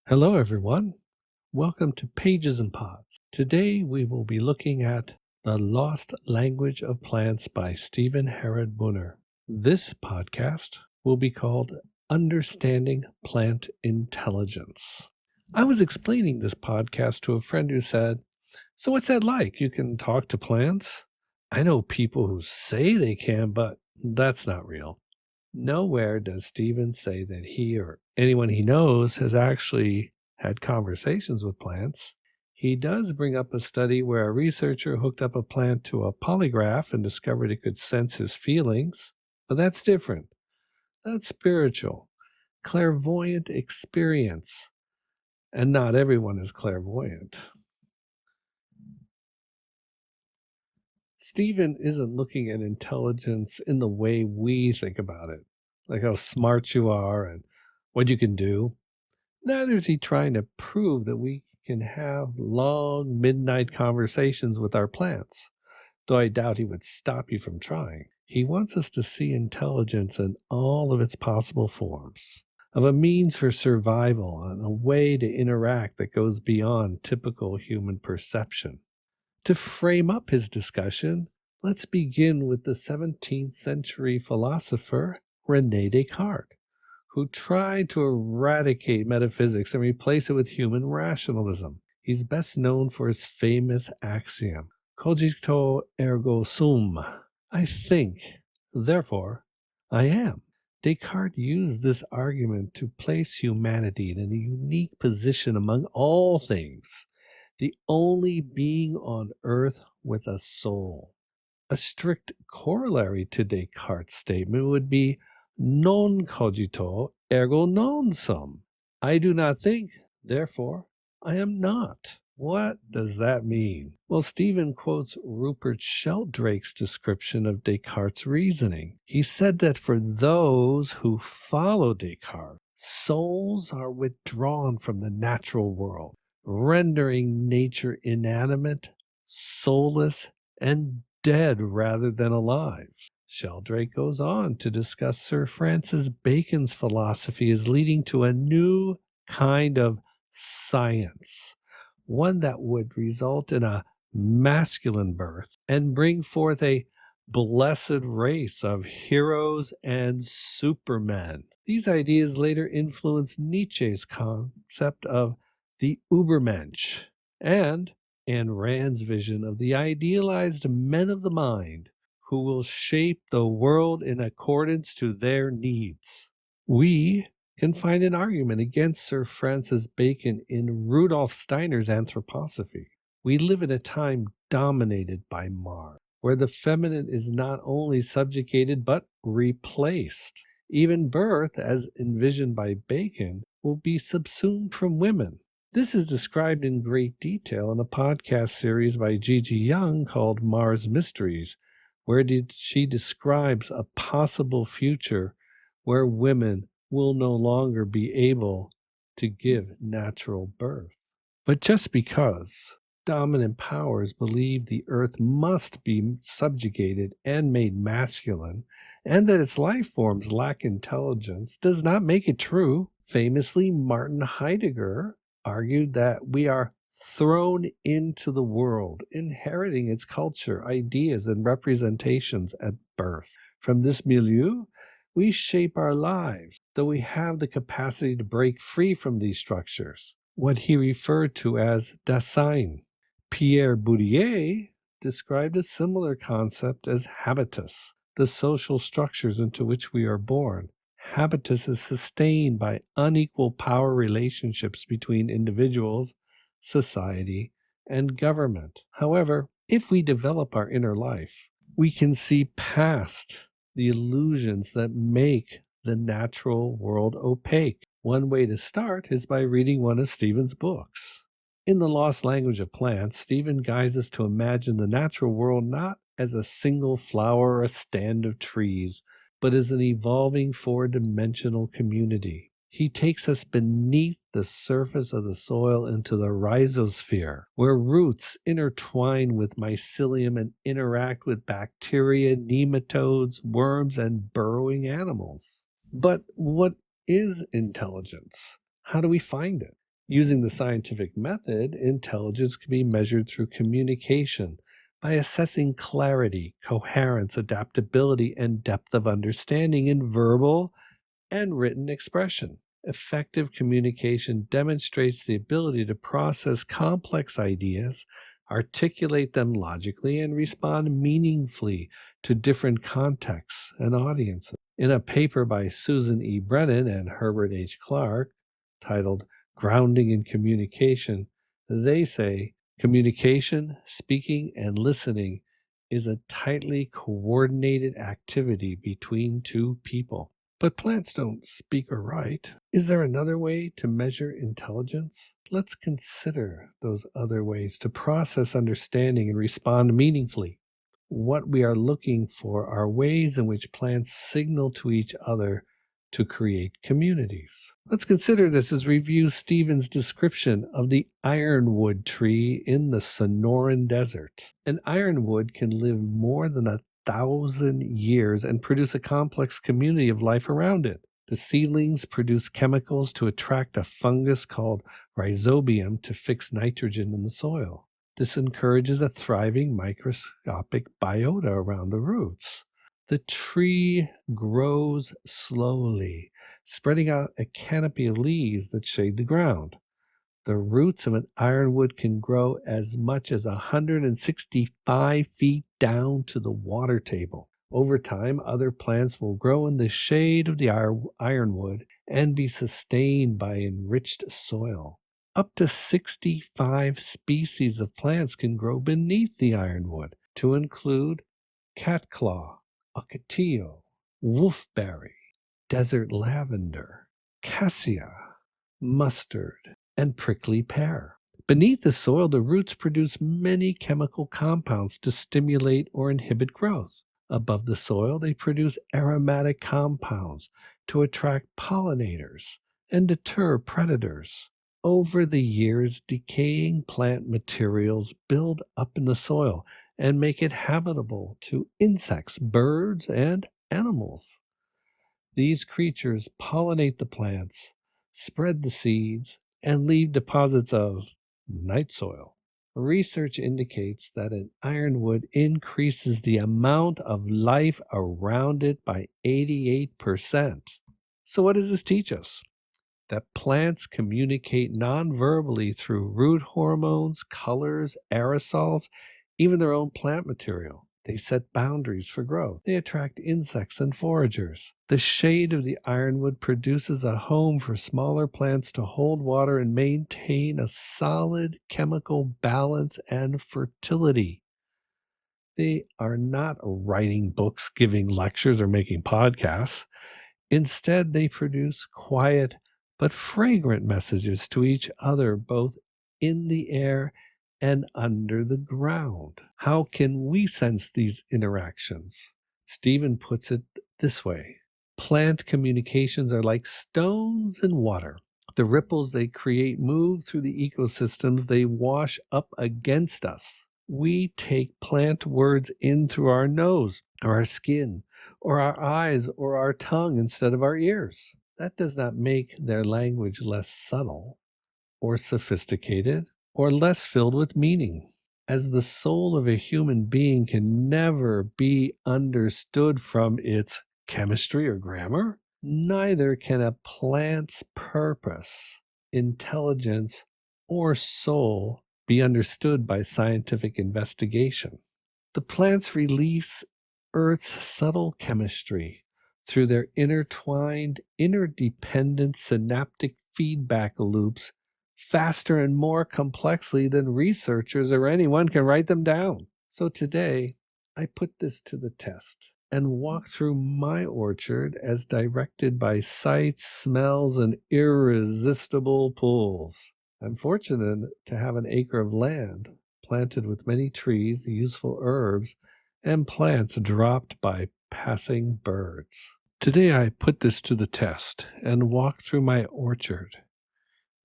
Hello, everyone. Welcome to Pages and Pods. Today we will be looking at The Lost Language of Plants by Stephen Harrod Buhner. This podcast will be called Understanding Plant Intelligence. I was explaining this podcast to a friend who said, "So what's that like? You can talk to plants?" I know people who say they can, but that's not real. Nowhere does Stephen say that he or anyone he knows has actually had conversations with plants. He does bring up a study where a researcher hooked up a plant to a polygraph and discovered it could sense his feelings, but that's different. That's spiritual, clairvoyant experience, and not everyone is clairvoyant. Stephen isn't looking at intelligence in the way we think about it, like how smart you are and what you can do. Neither is he trying to prove that we can have long midnight conversations with our plants, though I doubt he would stop you from trying. He wants us to see intelligence in all of its possible forms, of a means for survival and a way to interact that goes beyond typical human perception. To frame up his discussion, let's begin with the 17th century philosopher René Descartes, who tried to eradicate metaphysics and replace it with human rationalism. He's best known for his famous axiom, cogito ergo sum. I think, therefore I am. Descartes used this argument to place humanity in a unique position among all things, the only being on earth with a soul. A strict corollary to Descartes' statement would be non cogito ergo non sum. I do not think, therefore I am not. What does that mean? Well, Stephen quotes Rupert Sheldrake's description of Descartes' reasoning. He said that for those who follow Descartes, souls are withdrawn from the natural world, rendering nature inanimate, soulless, and dead rather than alive. Sheldrake goes on to discuss Sir Francis Bacon's philosophy as leading to a new kind of science, one that would result in a masculine birth and bring forth a blessed race of heroes and supermen. These ideas later influenced Nietzsche's concept of the Übermensch and Ayn Rand's vision of the idealized men of the mind who will shape the world in accordance to their needs. We can find an argument against Sir Francis Bacon in Rudolf Steiner's Anthroposophy. We live in a time dominated by Mars, where the feminine is not only subjugated but replaced. Even birth, as envisioned by Bacon, will be subsumed from women. This is described in great detail in a podcast series by Gigi Young called Mars Mysteries, where she describes a possible future where women will no longer be able to give natural birth. But just because dominant powers believe the earth must be subjugated and made masculine, and that its life forms lack intelligence, does not make it true. Famously, Martin Heidegger argued that we are thrown into the world, inheriting its culture, ideas, and representations at birth. From this milieu, we shape our lives, though we have the capacity to break free from these structures, what he referred to as Dasein. Pierre Bourdieu described a similar concept as habitus, the social structures into which we are born. Habitus is sustained by unequal power relationships between individuals, society, and government. However, if we develop our inner life, we can see past the illusions that make the natural world opaque. One way to start is by reading one of Stephen's books. In The Lost Language of Plants, Stephen guides us to imagine the natural world not as a single flower or a stand of trees, but as an evolving four-dimensional community. He takes us beneath the surface of the soil into the rhizosphere, where roots intertwine with mycelium and interact with bacteria, nematodes, worms, and burrowing animals. But what is intelligence? How do we find it? Using the scientific method, intelligence can be measured through communication by assessing clarity, coherence, adaptability, and depth of understanding in verbal and written expression. Effective communication demonstrates the ability to process complex ideas, articulate them logically, and respond meaningfully to different contexts and audiences. In a paper by Susan E. Brennan and Herbert H. Clark titled Grounding in Communication, they say communication, speaking, and listening is a tightly coordinated activity between two people. But plants don't speak or write. Is there another way to measure intelligence? Let's consider those other ways to process understanding and respond meaningfully. What we are looking for are ways in which plants signal to each other to create communities. Let's consider this as review Stephen's description of the ironwood tree in the Sonoran Desert. An ironwood can live more than 1,000 years and produce a complex community of life around it. The seedlings produce chemicals to attract a fungus called rhizobium to fix nitrogen in the soil. This encourages a thriving microscopic biota around the roots. The tree grows slowly, spreading out a canopy of leaves that shade the ground. The roots of an ironwood can grow as much as 165 feet down to the water table. Over time, other plants will grow in the shade of the ironwood and be sustained by enriched soil. Up to 65 species of plants can grow beneath the ironwood, to include catclaw, ocotillo, wolfberry, desert lavender, cassia, mustard, and prickly pear. Beneath the soil, the roots produce many chemical compounds to stimulate or inhibit growth. Above the soil, they produce aromatic compounds to attract pollinators and deter predators. Over the years, decaying plant materials build up in the soil and make it habitable to insects, birds, and animals. These creatures pollinate the plants, spread the seeds, and leave deposits of night soil. Research indicates that an ironwood increases the amount of life around it by 88%. So, what does this teach us? That plants communicate non-verbally through root hormones, colors, aerosols, even their own plant material. They set boundaries for growth. They attract insects and foragers. The shade of the ironwood produces a home for smaller plants to hold water and maintain a solid chemical balance and fertility. They are not writing books, giving lectures, or making podcasts. Instead, they produce quiet but fragrant messages to each other, both in the air and under the ground. How can we sense these interactions? Stephen puts it this way: plant communications are like stones in water. The ripples they create move through the ecosystems they wash up against us. We take plant words in through our nose or our skin or our eyes or our tongue instead of our ears. That does not make their language less subtle or sophisticated or less filled with meaning. As the soul of a human being can never be understood from its chemistry or grammar, neither can a plant's purpose, intelligence, or soul be understood by scientific investigation. The plants release Earth's subtle chemistry through their intertwined, interdependent synaptic feedback loops faster and more complexly than researchers or anyone can write them down. So today, I put this to the test and walk through my orchard as directed by sights, smells, and irresistible pulls. I'm fortunate to have an acre of land planted with many trees, useful herbs, and plants dropped by passing birds. Today I put this to the test and walk through my orchard,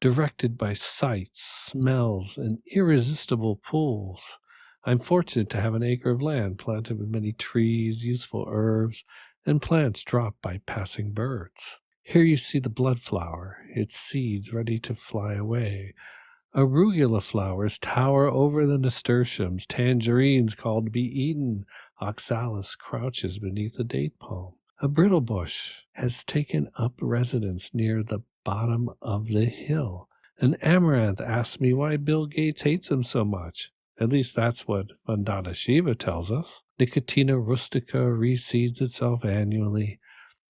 directed by sights, smells, and irresistible pulls. I'm fortunate to have an acre of land planted with many trees, useful herbs, and plants dropped by passing birds. Here you see the blood flower, its seeds ready to fly away. Arugula flowers tower over the nasturtiums, tangerines called to be eaten. Oxalis crouches beneath a date palm. A brittle bush has taken up residence near the bottom of the hill. An amaranth asks me why Bill Gates hates him so much. At least that's what Vandana Shiva tells us. Nicotina rustica reseeds itself annually.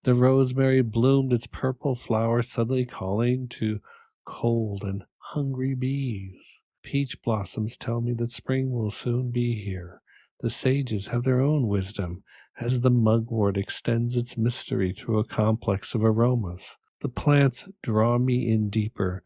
The rosemary bloomed its purple flower, suddenly calling to cold and hungry bees. Peach blossoms tell me that spring will soon be here. The sages have their own wisdom as the mugwort extends its mystery through a complex of aromas. The plants draw me in deeper,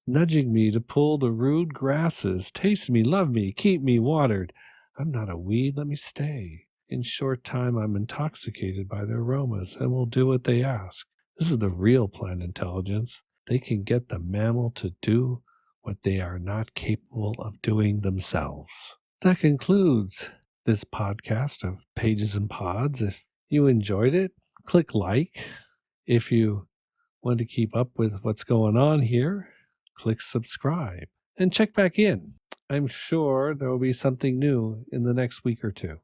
nudging me to pull the rude grasses. Taste me, love me, keep me watered. I'm not a weed, let me stay. In short time, I'm intoxicated by their aromas and will do what they ask. This is the real plant intelligence. They can get the mammal to do what they are not capable of doing themselves. That concludes this podcast of Pages and Pods. If you enjoyed it, click like. If you want to keep up with what's going on here, click subscribe and check back in. I'm sure there will be something new in the next week or two.